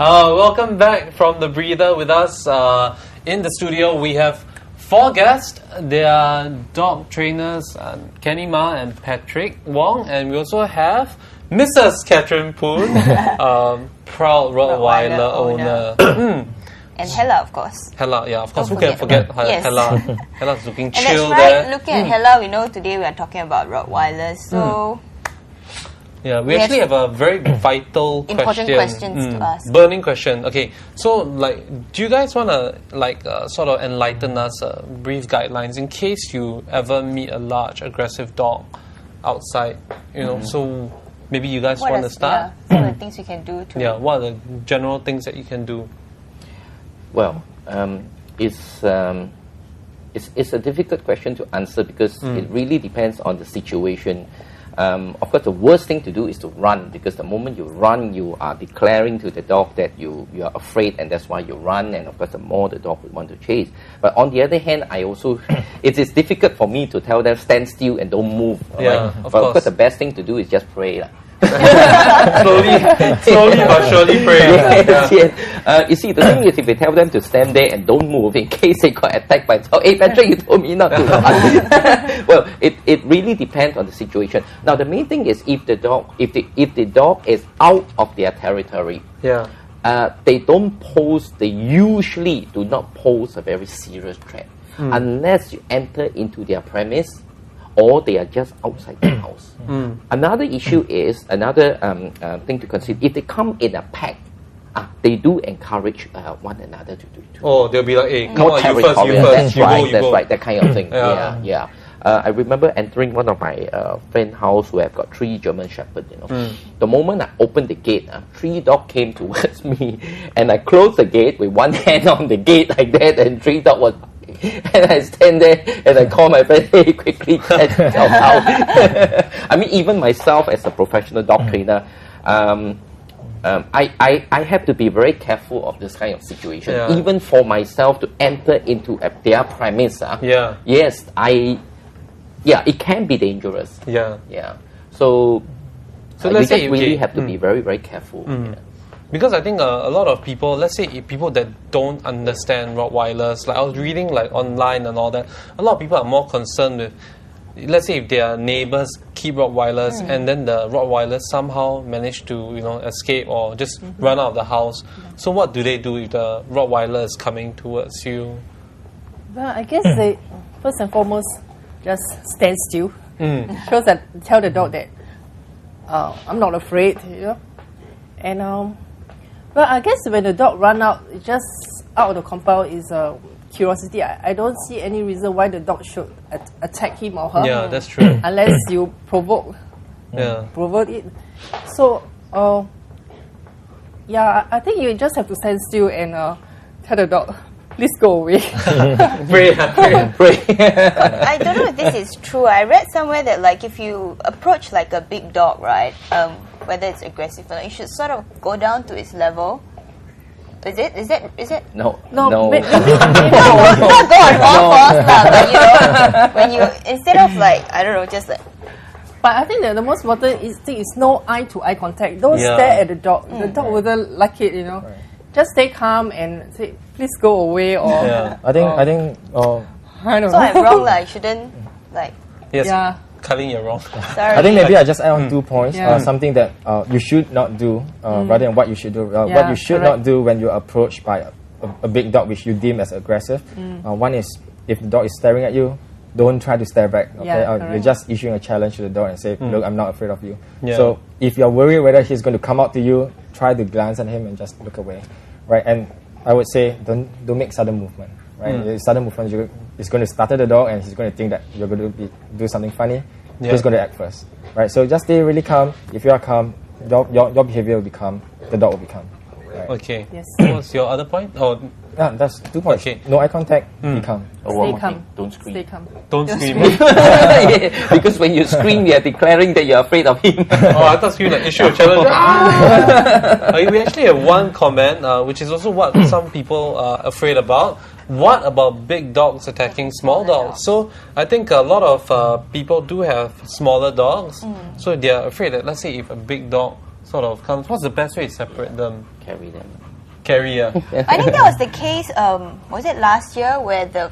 Welcome back from the breather with us. In the studio, we have 4 guests. They are dog trainers, Kenny Ma and Patrick Wong, and we also have Mrs Catherine Poon, proud Rottweiler owner. And Hella, of course. Hella, yeah, of course. Who can forget yes. Hella? Hella's looking chill and that's right, there. looking at Hella, we know today we are talking about Rottweilers. So, yeah, we actually have a very vital important questions to ask. Burning question. Okay, so do you guys want to sort of enlighten us, brief guidelines in case you ever meet a large aggressive dog outside? You know, so maybe you guys want to start. Yeah, some of the things we can do to. Yeah, what are the general things that you can do? Well, it's a difficult question to answer because it really depends on the situation. Of course, the worst thing to do is to run, because the moment you run, you are declaring to the dog that you are afraid, and that's why you run. And of course, the more the dog would want to chase. But on the other hand, it is difficult for me to tell them stand still and don't move. Yeah, of course, the best thing to do is just pray. slowly but surely pray. Yes. You see, the thing is, if we tell them to stand there and don't move in case they got attacked by dog, hey Patrick, you told me not to run. Well, it really depends on the situation. Now, the main thing is if the dog is out of their territory, they usually do not pose a very serious threat unless you enter into their premise, or they are just outside the house. Another issue is, another thing to consider, if they come in a pack, they do encourage one another to do too. Oh, they'll be like, hey, come on, you first, That's right, go. that kind of thing. Yeah. I remember entering one of my friend's house who have got 3 German Shepherds. The moment I opened the gate, 3 dogs came towards me, and I closed the gate with one hand on the gate like that, and 3 dogs was. And I stand there and I call my friend, hey, quickly catch yourself out. I mean, even myself as a professional dog trainer, I have to be very careful of this kind of situation. Even for myself to enter into their premise. Yes, it can be dangerous. So let's say you really have to be very, very careful. Because I think a lot of people, let's say people that don't understand Rottweilers, like I was reading online and all that, a lot of people are more concerned with, let's say if their neighbors keep Rottweilers and then the Rottweilers somehow manage to escape or just run out of the house. So what do they do if the Rottweiler is coming towards you? Well, I guess they first and foremost just stand still. Tell the dog that I'm not afraid, and well, I guess when the dog run out, just out of the compound is curiosity. I don't see any reason why the dog should attack him or her. Yeah, that's true. Unless you provoke it. So, I think you just have to stand still and tell the dog, please go away. Pray. I don't know if this is true. I read somewhere that if you approach a big dog, right, whether it's aggressive or not, you should sort of go down to its level. Is it? No. Not go on all fours, but when you instead of I don't know, just But I think that the most important thing is no eye-to-eye contact. Don't stare at the dog. The dog wouldn't like it, Right. Just stay calm and say, please go away. Or I think. I don't know. So I'm wrong, I shouldn't Yes. Kai-Ling, you're wrong. Sorry. I think maybe I just add on 2 points. Something that you should not do rather than what you should do. What you should not do when you're approached by a big dog which you deem as aggressive. One is, if the dog is staring at you, don't try to stare back. Okay, you're just issuing a challenge to the dog and say, look, I'm not afraid of you. So if you're worried whether he's going to come out to you, try to glance at him and just look away, right? And I would say don't make sudden movement, right? Sudden movement, it's going to startle the dog and he's going to think that you're going to do something funny. He's going to act first, right? So just stay really calm. If you are calm, your behavior will be calm, the dog will be calm. Right? Okay. Yes. What's your other point? That's 2 points. Okay. No eye contact, be calm. Stay calm. Don't scream. Stay calm. Don't scream. Because when you scream, you're declaring that you're afraid of him. I thought scream issue a challenge. We actually have one comment, which is also what some people are afraid about. What about big dogs attacking small dogs? So I think a lot of people do have smaller dogs. So they're afraid that, let's say if a big dog sort of comes, what's the best way to separate them? Carry them. carry. I think that was the case. Was it last year where the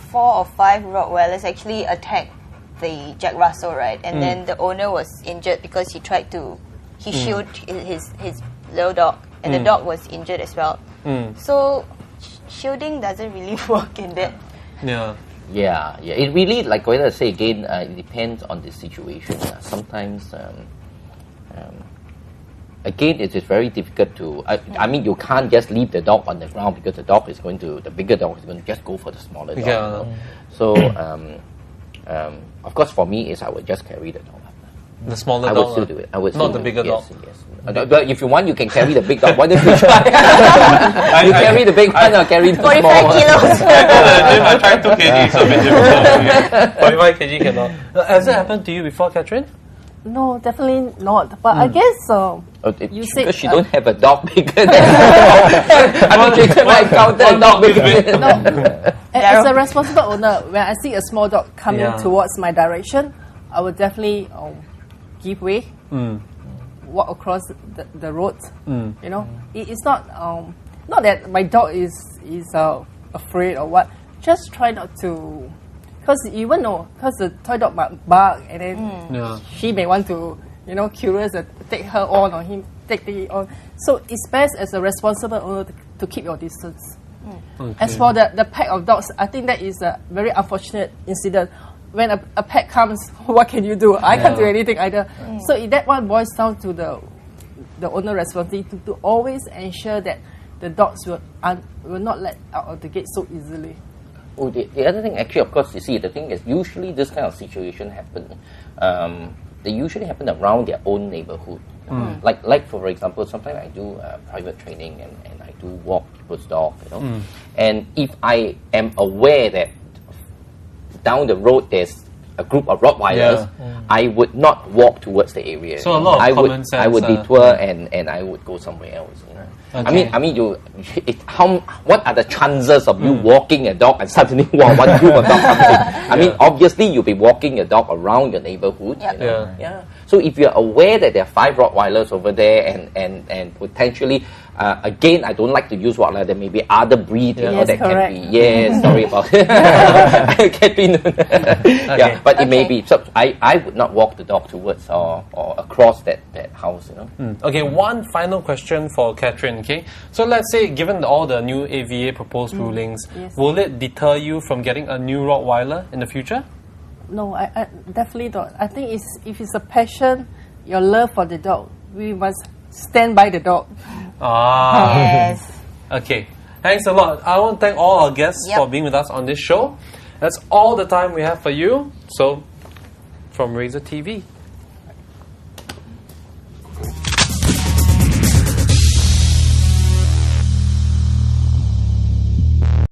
4 or 5 Rottweilers actually attacked the Jack Russell, right? And then the owner was injured because he tried to shield his little dog, and the dog was injured as well. So shielding doesn't really work in that. Yeah. It really, like what I say again, it depends on the situation. Sometimes, again, it is very difficult to. I mean, you can't just leave the dog on the ground because the bigger dog is going to just go for the smaller dog. Yeah. You know? So, of course, for me, I would just carry the dog. The smaller I dog. would still do it. I would not still the do bigger it. dog. Yes. But if you want, you can carry the big dog. Why don't you try? You carry the big one or carry the small 45 one? kilos. I tried 2 kg, so a bit difficult. 45 kg cannot. Has that happened to you before, Catherine? No, definitely not. But I guess you said because she don't have a dog bigger than I mean, I counted a dog bigger than no. As a responsible owner, when I see a small dog coming towards my direction, I will definitely give way, walk across the road. You know, it's not not that my dog is afraid or what. Just try not to, because you won't know. Because the toy dog might bark, and then she may want to, curious and take her on or him take it on. So it's best as a responsible owner to keep your distance. Okay. As for the pack of dogs, I think that is a very unfortunate incident. When a pet comes, what can you do? I can't do anything either. So that one boils down to the owner responsibility to always ensure that the dogs will not let out of the gate so easily. Oh, the other thing, actually, of course, you see, the thing is, usually this kind of situation happen. They usually happen around their own neighborhood. Like for example, sometimes I do private training and I do walk people's dog, And if I am aware that down the road there's a group of Rottweilers, I would not walk towards the area. So a lot of common sense. I would detour and I would go somewhere else. Okay. I mean, what are the chances of you walking a dog and suddenly one group of dogs comes in? I mean, obviously you'll be walking a dog around your neighborhood. So if you're aware that there are 5 Rottweilers over there and potentially, again, I don't like to use Rottweiler. There may be other breeds that correct. can be. Yes, sorry about it. But it may be. So I would not walk the dog towards or across that house. Okay, one final question for Catherine. Okay, so let's say, given all the new AVA proposed rulings, will it deter you from getting a new Rottweiler in the future? No, I definitely don't. I think if it's a passion, your love for the dog, we must stand by the dog. Yes. Okay. Thanks a lot. I want to thank all our guests for being with us on this show. That's all the time we have for you. So, from Razor TV.